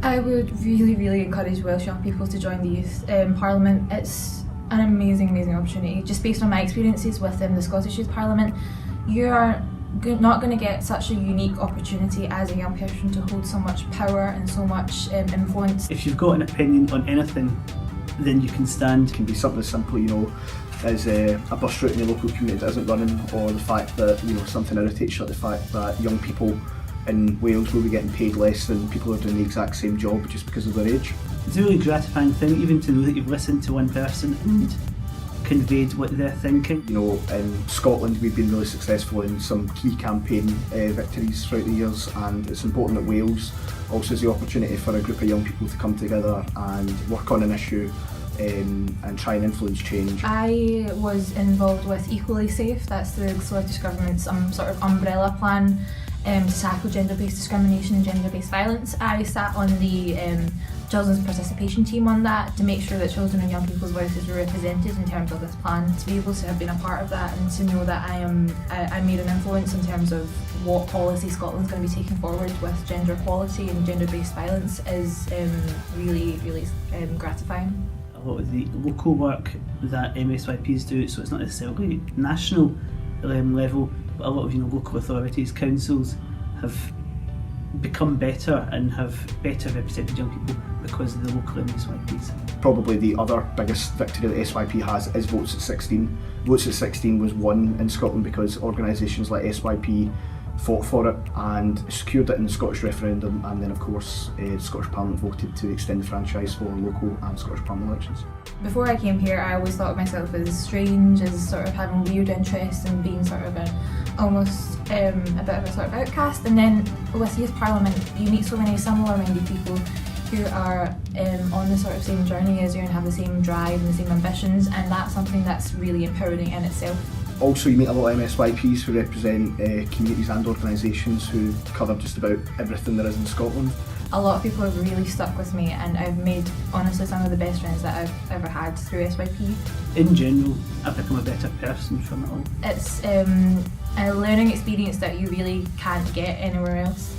I would really encourage Welsh young people to join the Youth Parliament. It's an amazing opportunity. Just based on my experiences within the Scottish Youth Parliament, you are not going to get such a unique opportunity as a young person to hold so much power and so much influence. If you've got an opinion on anything, then you can stand. It can be something as simple, as a bus route in your local community that isn't running, or the fact that something irritates you, like the fact that young people in Wales will be getting paid less than people who are doing the exact same job just because of their age. It's a really gratifying thing, even to know that you've listened to one person and conveyed what they're thinking. In Scotland we've been really successful in some key campaign victories throughout the years, and it's important that Wales also has the opportunity for a group of young people to come together and work on an issue and try and influence change. I was involved with Equally Safe, that's the Scottish Government's sort of umbrella plan to tackle gender-based discrimination and gender-based violence. I sat on the children's participation team on that to make sure that children and young people's voices were represented in terms of this plan. To be able to have been a part of that and to know that I made an influence in terms of what policy Scotland's going to be taking forward with gender equality and gender-based violence is really gratifying. A lot of the local work that MSYPs do, so it's not necessarily national level, but a lot of local authorities, councils have become better and have better represented young people because of the local MSYPs. Probably the other biggest victory that the SYP has is Votes at 16. Votes at 16 was won in Scotland because organisations like SYP fought for it and secured it in the Scottish referendum, and then of course the Scottish Parliament voted to extend the franchise for local and Scottish Parliament elections. Before I came here, I always thought of myself as strange, as sort of having weird interests and being sort of almost a bit of a sort of outcast, and then with Youth Parliament you meet so many similar minded people who are on the sort of same journey as you and have the same drive and the same ambitions, and that's something that's really empowering in itself. Also, you meet a lot of MSYPs who represent communities and organisations who cover just about everything there is in Scotland. A lot of people have really stuck with me, and I've made honestly some of the best friends that I've ever had through SYP. In general, I've become a better person from it all. It's a learning experience that you really can't get anywhere else.